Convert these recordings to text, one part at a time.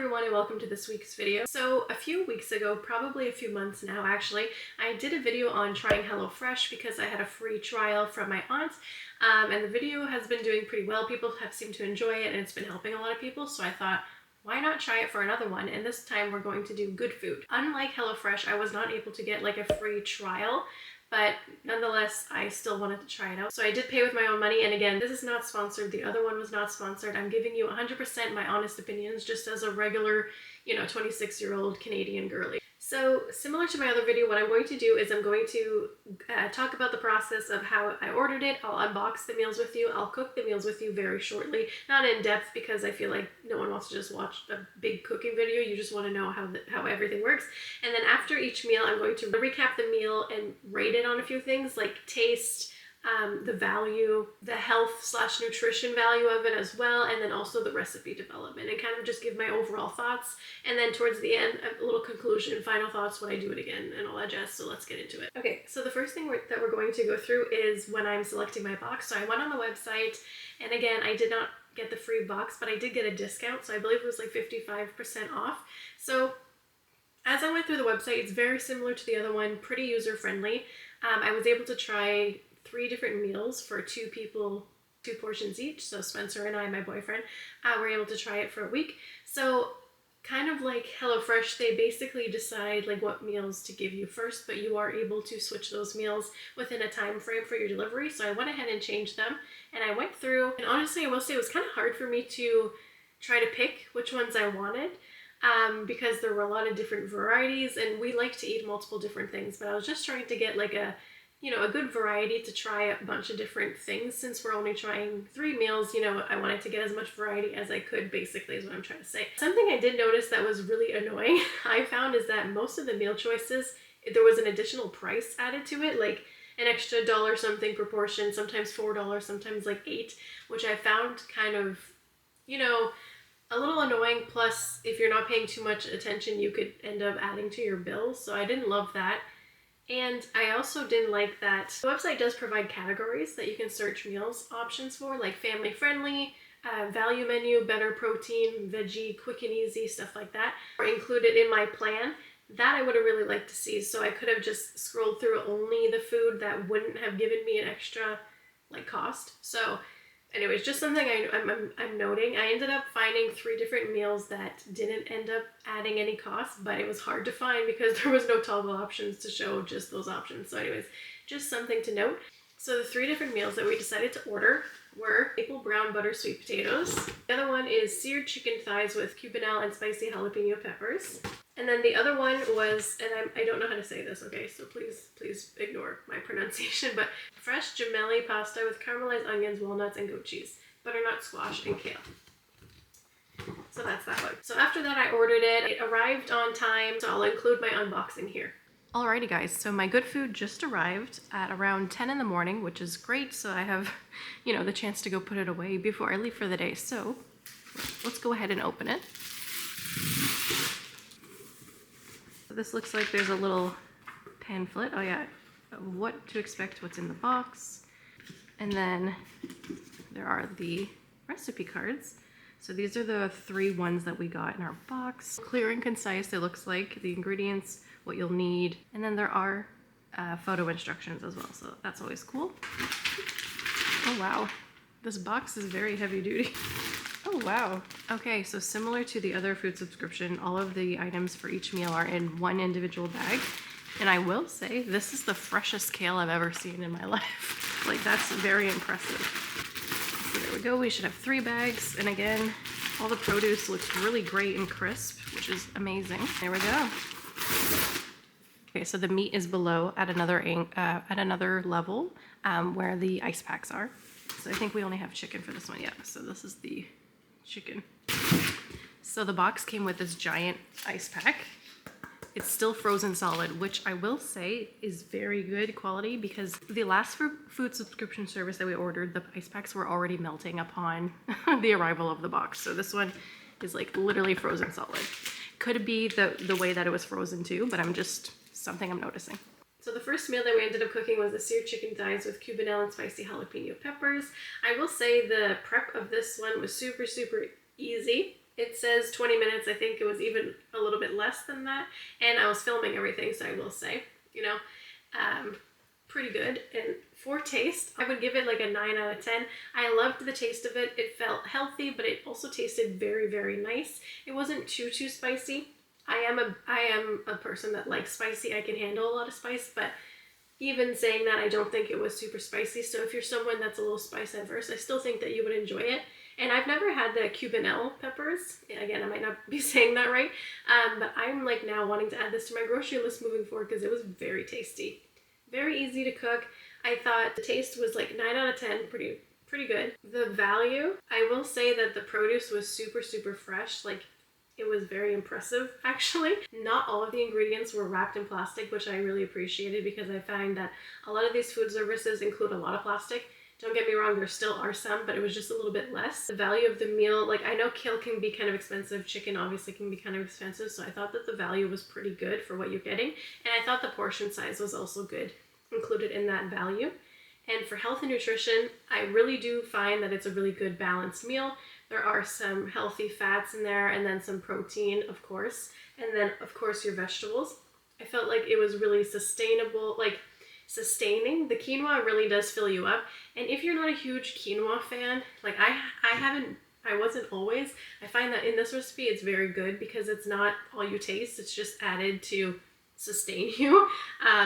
everyone and welcome to this week's video. So a few weeks ago, probably a few months now actually, I did a video on trying HelloFresh because I had a free trial from my aunt and the video has been doing pretty well. People have seemed to enjoy it and it's been helping a lot of people, so I thought, why not try it for another one? And this time we're going to do GoodFood. Unlike HelloFresh, I was not able to get like a free trial, but nonetheless, I still wanted to try it out. So I did pay with my own money, and again, this is not sponsored. The other one was not sponsored. I'm giving you 100% my honest opinions just as a regular, 26-year-old Canadian girly. So similar to my other video, what I'm going to do is I'm going to talk about the process of how I ordered it. I'll unbox the meals with you. I'll cook the meals with you very shortly. Not in depth because I feel like no one wants to just watch a big cooking video. You just want to know how everything works. And then after each meal, I'm going to recap the meal and rate it on a few things like taste, the value, the health/nutrition value of it as well, and then also the recipe development, and kind of just give my overall thoughts. And then towards the end, a little conclusion, final thoughts, would I do it again, and all that jazz. So let's get into it. Okay, so the first thing that we're going to go through is when I'm selecting my box. So I went on the website, and again, I did not get the free box, but I did get a discount, so I believe it was like 55% off. So as I went through the website, it's very similar to the other one, pretty user-friendly. I was able to try 3 different meals for 2 people, 2 portions each. So Spencer and I, my boyfriend, were able to try it for a week. So kind of like HelloFresh, they basically decide like what meals to give you first, but you are able to switch those meals within a time frame for your delivery. So I went ahead and changed them, and I went through, and honestly, I will say it was kind of hard for me to try to pick which ones I wanted. Because there were a lot of different varieties, and we like to eat multiple different things, but I was just trying to get like a good variety to try a bunch of different things. Since we're only trying 3 meals, I wanted to get as much variety as I could, basically, is what I'm trying to say. Something I did notice that was really annoying, I found, is that most of the meal choices, there was an additional price added to it, like an extra $1 something per portion, sometimes $4, sometimes like $8, which I found kind of, a little annoying. Plus, if you're not paying too much attention, you could end up adding to your bill. So I didn't love that. And I also didn't like that the website does provide categories that you can search meals options for, like family friendly, value menu, better protein, veggie, quick and easy, stuff like that, are included in my plan. That I would have really liked to see. So I could have just scrolled through only the food that wouldn't have given me an extra cost. So anyways, just something I'm noting. I ended up finding 3 different meals that didn't end up adding any cost, but it was hard to find because there was no toggle options to show just those options. So anyways, just something to note. So the 3 different meals that we decided to order were maple brown butter sweet potatoes. The other one is seared chicken thighs with cubanelle and spicy jalapeno peppers. And then the other one was, and I don't know how to say this, okay, so please ignore my pronunciation, but fresh gemelli pasta with caramelized onions, walnuts, and goat cheese, butternut squash, and kale. So that's that one. So after that, I ordered it. It arrived on time, so I'll include my unboxing here. Alrighty guys, so my GoodFood just arrived at around 10 in the morning, which is great, so I have, the chance to go put it away before I leave for the day. So let's go ahead and open it. This looks like there's a little pamphlet, what to expect, what's in the box. And then there are the recipe cards. So these are the 3 ones that we got in our box. Clear and concise, it looks like, the ingredients, what you'll need. And then there are photo instructions as well, so that's always cool. Oh wow, this box is very heavy duty. Oh wow. Okay, so similar to the other food subscription, all of the items for each meal are in one individual bag. And I will say, this is the freshest kale I've ever seen in my life. That's very impressive. So there we go, we should have 3 bags. And again, all the produce looks really great and crisp, which is amazing. There we go. Okay, so the meat is below at another level where the ice packs are. So I think we only have chicken for this one, yeah. So this is the chicken. So the box came with this giant ice pack. It's still frozen solid, which I will say is very good quality because the last food subscription service that we ordered, the ice packs were already melting upon the arrival of the box. So this one is literally frozen solid. Could be the way that it was frozen too, but something I'm noticing. So the first meal that we ended up cooking was the seared chicken thighs with cubanelle and spicy jalapeno peppers. I will say the prep of this one was super, super easy. It says 20 minutes. I think it was even a little bit less than that. And I was filming everything, so I will say, you know, pretty good. And for taste, I would give it like a 9 out of 10. I loved the taste of it. It felt healthy, but it also tasted very, very nice. It wasn't too spicy. I am a person that likes spicy. I can handle a lot of spice, but even saying that, I don't think it was super spicy. So if you're someone that's a little spice adverse, I still think that you would enjoy it. And I've never had the Cubanelle peppers. Again, I might not be saying that right, but I'm like now wanting to add this to my grocery list moving forward because it was very tasty. Very easy to cook. I thought the taste was like 9 out of 10, pretty good. The value, I will say that the produce was super fresh. Like, it was very impressive, actually. Not all of the ingredients were wrapped in plastic, which I really appreciated because I find that a lot of these food services include a lot of plastic. Don't get me wrong, there still are some, but it was just a little bit less. The value of the meal, like, I know kale can be kind of expensive, chicken obviously can be kind of expensive, so I thought that the value was pretty good for what you're getting, and I thought the portion size was also good, included in that value. And for health and nutrition, I really do find that it's a really good balanced meal. There are some healthy fats in there, and then some protein, of course, and then of course your vegetables. I felt like it was really sustainable, like sustaining. The quinoa really does fill you up, and if you're not a huge quinoa fan, like I wasn't always, I find that in this recipe it's very good because it's not all you taste, it's just added to sustain you.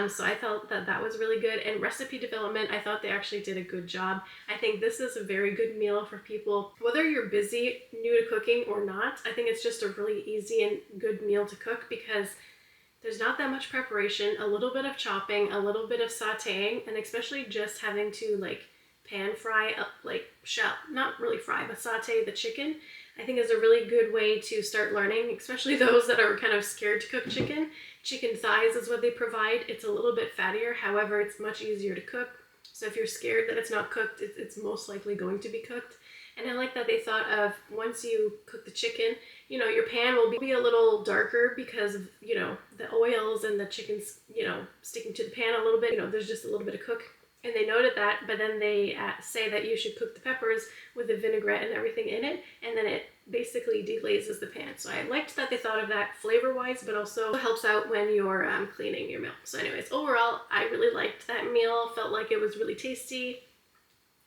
So I felt that that was really good. And recipe development, I thought they actually did a good job. I think this is a very good meal for people, whether you're busy, new to cooking or not. I think it's just a really easy and good meal to cook because there's not that much preparation, a little bit of chopping, a little bit of sauteing, and especially just having to like pan fry, not really fry, but saute the chicken, I think is a really good way to start learning, especially those that are kind of scared to cook chicken. Chicken thighs is what they provide. It's a little bit fattier, however, it's much easier to cook. So if you're scared that it's not cooked, it's most likely going to be cooked. And I like that they thought of, once you cook the chicken, you know, your pan will be a little darker because of, you know, the oils and the chicken's, you know, sticking to the pan a little bit. You know, there's just a little bit of cook. And they noted that, but then they say that you should cook the peppers with the vinaigrette and everything in it, and then it basically deglazes the pan. So I liked that they thought of that flavor-wise, but also helps out when you're cleaning your meal. So anyways, overall, I really liked that meal. Felt like it was really tasty,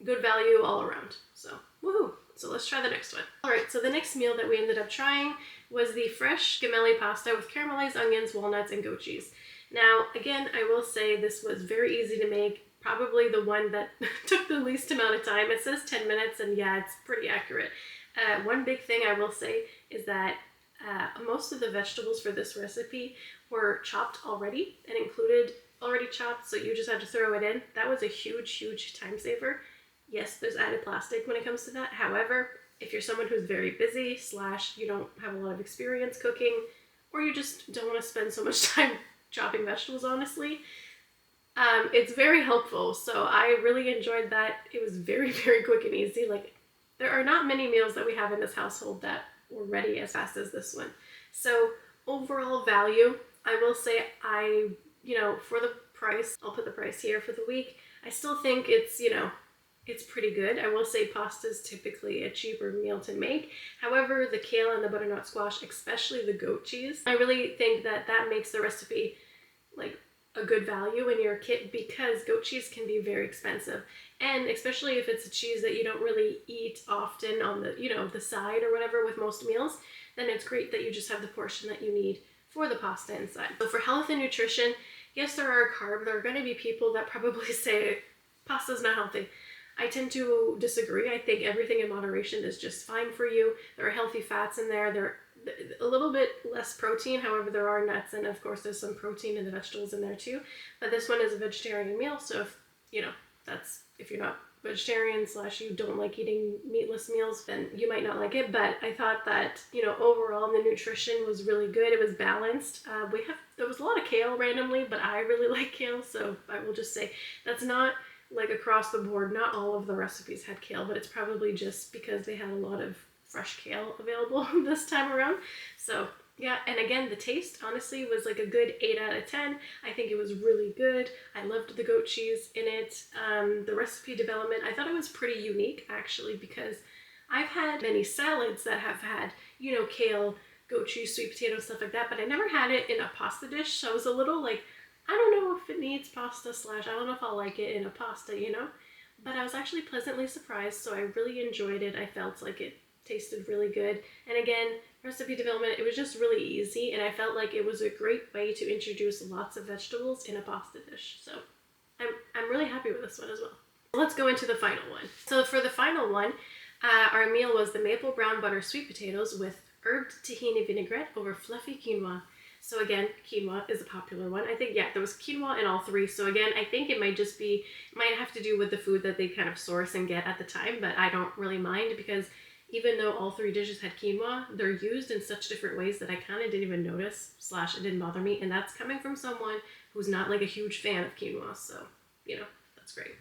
good value all around. So, woohoo! So let's try the next one. All right, so the next meal that we ended up trying was the fresh gemelli pasta with caramelized onions, walnuts, and goat cheese. Now, again, I will say this was very easy to make. Probably the one that took the least amount of time. It says 10 minutes, and yeah, it's pretty accurate. One big thing I will say is that most of the vegetables for this recipe were chopped already and included already chopped, so you just had to throw it in. That was a huge time saver. Yes, there's added plastic when it comes to that. However, if you're someone who's very busy, / you don't have a lot of experience cooking, or you just don't want to spend so much time chopping vegetables, honestly, it's very helpful. So I really enjoyed that. It was very quick and easy. Like, there are not many meals that we have in this household that were ready as fast as this one. So overall value, I will say for the price, I'll put the price here for the week, I still think it's, it's pretty good. I will say pasta is typically a cheaper meal to make. However, the kale and the butternut squash, especially the goat cheese, I really think that that makes the recipe like a good value in your kit, because goat cheese can be very expensive, and especially if it's a cheese that you don't really eat often on the the side or whatever with most meals, then it's great that you just have the portion that you need for the pasta inside. So for health and nutrition, yes, there are carbs. There are going to be people that probably say pasta's not healthy. I tend to disagree. I think everything in moderation is just fine for you. There are healthy fats in there. They're a little bit less protein, however there are nuts, and of course there's some protein in the vegetables in there too. But this one is a vegetarian meal, so if you're not vegetarian / you don't like eating meatless meals, then you might not like it. But I thought that overall the nutrition was really good. It was balanced. There was a lot of kale randomly, but I really like kale, so I will just say that's not like across the board. Not all of the recipes had kale, but it's probably just because they had a lot of fresh kale available this time around. So yeah, and again, the taste honestly was like a good 8 out of 10. I think it was really good. I loved the goat cheese in it. The recipe development, I thought it was pretty unique actually, because I've had many salads that have had you know, kale, goat cheese, sweet potato, stuff like that, but I never had it in a pasta dish, so I was a little like, I don't know if it needs pasta slash, I don't know if I'll like it in a pasta, you know? But I was actually pleasantly surprised, so I really enjoyed it. I felt like it tasted really good. And again, recipe development, it was just really easy, and I felt like it was a great way to introduce lots of vegetables in a pasta dish. So I'm really happy with this one as well. Let's go into the final one. So for the final one, our meal was the maple brown butter sweet potatoes with herbed tahini vinaigrette over fluffy quinoa. So again, quinoa is a popular one. I think, yeah, there was quinoa in all three. So again, I think it might just be, might have to do with the food that they kind of source and get at the time, but I don't really mind because even though all three dishes had quinoa, they're used in such different ways that I kind of didn't even notice, slash it didn't bother me. And that's coming from someone who's not like a huge fan of quinoa. So, you know, that's great.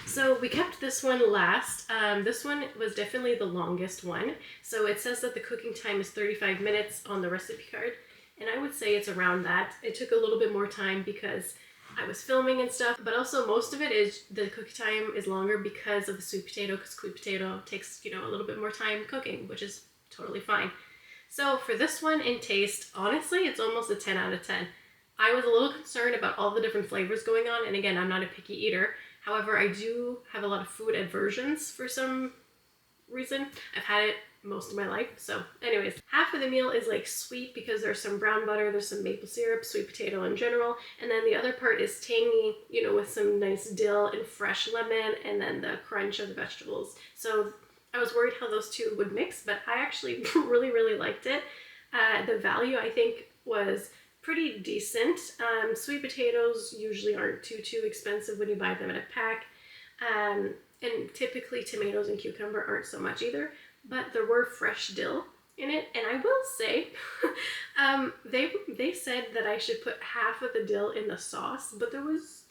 So we kept this one last. This one was definitely the longest one. So it says that the cooking time is 35 minutes on the recipe card. And I would say it's around that. It took a little bit more time because I was filming and stuff, but also most of it is, the cooking time is longer because of the sweet potato, because sweet potato takes, you know, a little bit more time cooking, which is totally fine. So for this one in taste, honestly, it's almost a 10 out of 10. I was a little concerned about all the different flavors going on, and again, I'm not a picky eater. However, I do have a lot of food aversions for some reason. I've had it most of my life. So anyways, half of the meal is like sweet because there's some brown butter, there's some maple syrup, sweet potato in general, and then the other part is tangy, you know, with some nice dill and fresh lemon, and then the crunch of the vegetables. So I was worried how those two would mix, but I actually really liked it. The value, I think, was pretty decent. Sweet potatoes usually aren't too expensive when you buy them in a pack. And typically tomatoes and cucumber aren't so much either, but there were fresh dill in it. And I will say, they said that I should put half of the dill in the sauce, but there was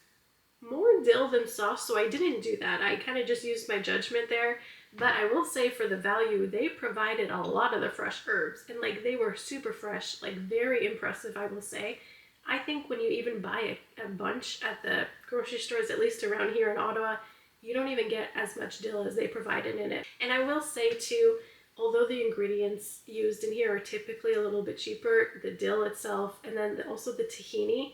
more dill than sauce, so I didn't do that. I kind of just used my judgment there. But I will say, for the value, they provided a lot of the fresh herbs, and like they were super fresh, like very impressive, I will say. I think when you even buy a bunch at the grocery stores, at least around here in Ottawa, you don't even get as much dill as they provided in it. And I will say too, although the ingredients used in here are typically a little bit cheaper, the dill itself, and then also the tahini,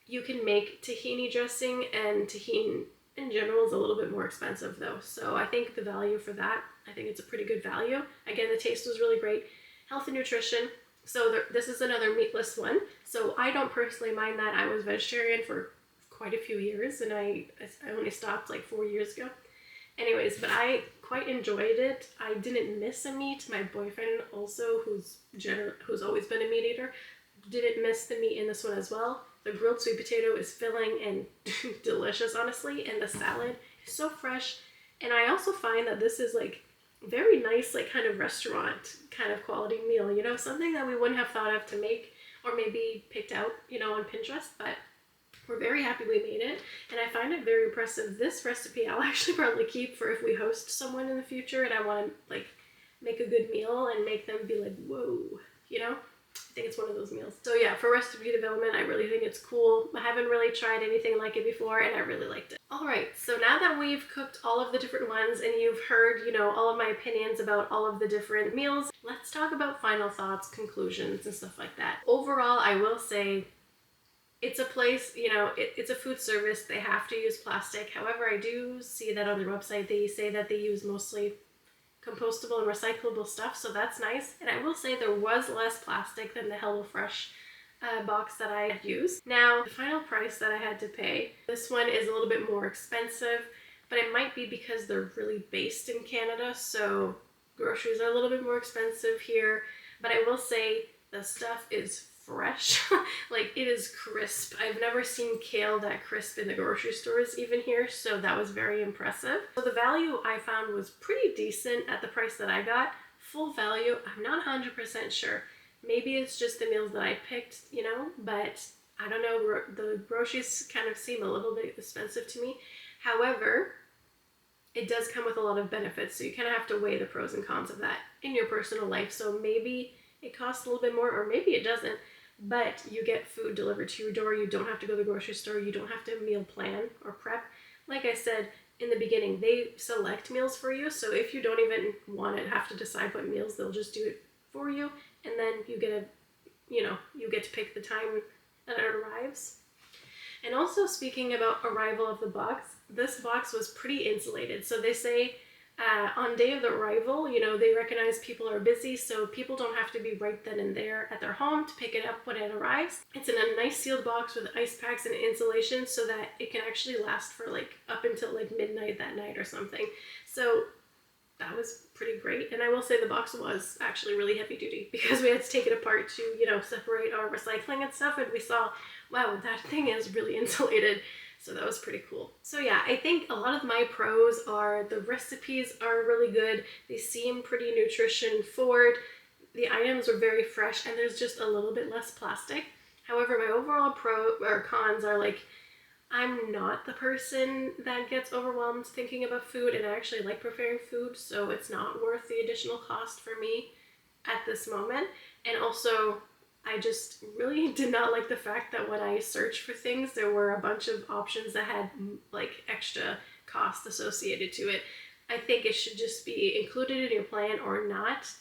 you can make tahini dressing, and tahini in general is a little bit more expensive though. So I think the value for that, I think it's a pretty good value. Again, the taste was really great. Health and nutrition. So this is another meatless one. So I don't personally mind that. I was vegetarian for quite a few years, and I only stopped like 4 years ago. Anyways, but I quite enjoyed it. I didn't miss a meat. My boyfriend also, who's always been a meat eater, didn't miss the meat in this one as well. The grilled sweet potato is filling and delicious, honestly, and the salad is so fresh. And I also find that this is like very nice, like kind of restaurant kind of quality meal, you know, something that we wouldn't have thought of to make or maybe picked out, you know, on Pinterest, but we're very happy we made it, and I find it very impressive. This recipe I'll actually probably keep for if we host someone in the future and I want to like make a good meal and make them be like, whoa, you know? I think it's one of those meals. So yeah, for recipe development, I really think it's cool. I haven't really tried anything like it before, and I really liked it. All right, so now that we've cooked all of the different ones and you've heard, you know, all of my opinions about all of the different meals, let's talk about final thoughts, conclusions, and stuff like that. Overall, I will say it's a place, you know, it's a food service. They have to use plastic. However, I do see that on their website, they say that they use mostly compostable and recyclable stuff, so that's nice. And I will say there was less plastic than the HelloFresh box that I had used. Now, the final price that I had to pay, this one is a little bit more expensive, but it might be because they're really based in Canada, so groceries are a little bit more expensive here. But I will say the stuff is fresh. Like, it is crisp. I've never seen kale that crisp in the grocery stores even here, so that was very impressive. So the value I found was pretty decent at the price that I got. Full value, I'm not 100% sure. Maybe it's just the meals that I picked, you know, but I don't know, the groceries kind of seem a little bit expensive to me. However, it does come with a lot of benefits, so you kind of have to weigh the pros and cons of that in your personal life. So maybe it costs a little bit more, or maybe it doesn't, but you get food delivered to your door. You don't have to go to the grocery store. You don't have to meal plan or prep. Like I said in the beginning, they select meals for you, so if you don't even want to have to decide what meals, they'll just do it for you, and then you get you get to pick the time that it arrives. And also, speaking about arrival of the box, this box was pretty insulated. So they say on day of the arrival, they recognize people are busy, so people don't have to be right then and there at their home to pick it up when it arrives. It's in a nice sealed box with ice packs and insulation so that it can actually last for up until midnight that night or something. So that was pretty great. And I will say the box was actually really heavy duty because we had to take it apart to, separate our recycling and stuff. And we saw, wow, that thing is really insulated. So that was pretty cool. So yeah, I think a lot of my pros are the recipes are really good. They seem pretty nutrition forward. The items are very fresh and there's just a little bit less plastic. However, my overall cons are I'm not the person that gets overwhelmed thinking about food, and I actually like preparing food, so it's not worth the additional cost for me at this moment. And also, I just really did not like the fact that when I searched for things, there were a bunch of options that had extra cost associated to it. I think it should just be included in your plan or not.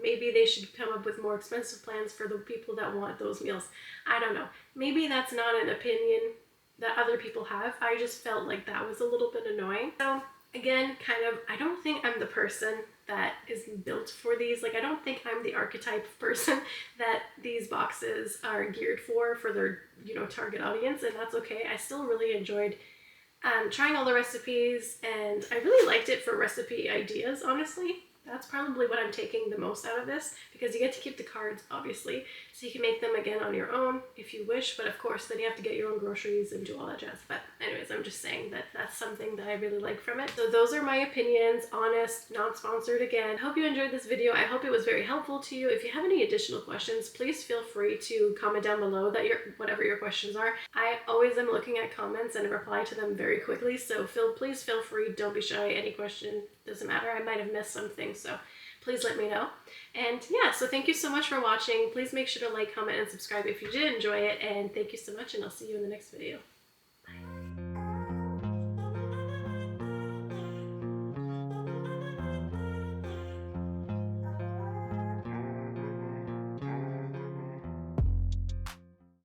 Maybe they should come up with more expensive plans for the people that want those meals. I don't know. Maybe that's not an opinion that other people have. I just felt like that was a little bit annoying. So again, I don't think I'm the person that is built for these. I don't think I'm the archetype of person that these boxes are geared for their, target audience, and that's okay. I still really enjoyed trying all the recipes, and I really liked it for recipe ideas, honestly. That's probably what I'm taking the most out of this, because you get to keep the cards, obviously, so you can make them again on your own if you wish, but of course then you have to get your own groceries and do all that jazz. But anyways, I'm just saying that that's something that I really like from it. So those are my opinions, honest, not sponsored again. I hope you enjoyed this video. I hope it was very helpful to you. If you have any additional questions, please feel free to comment down below whatever your questions are. I always am looking at comments and reply to them very quickly, so please feel free, don't be shy. Any question, doesn't matter. I might have missed something, so please let me know. And yeah, so thank you so much for watching. Please make sure to like, comment, and subscribe if you did enjoy it, and thank you so much, and I'll see you in the next video.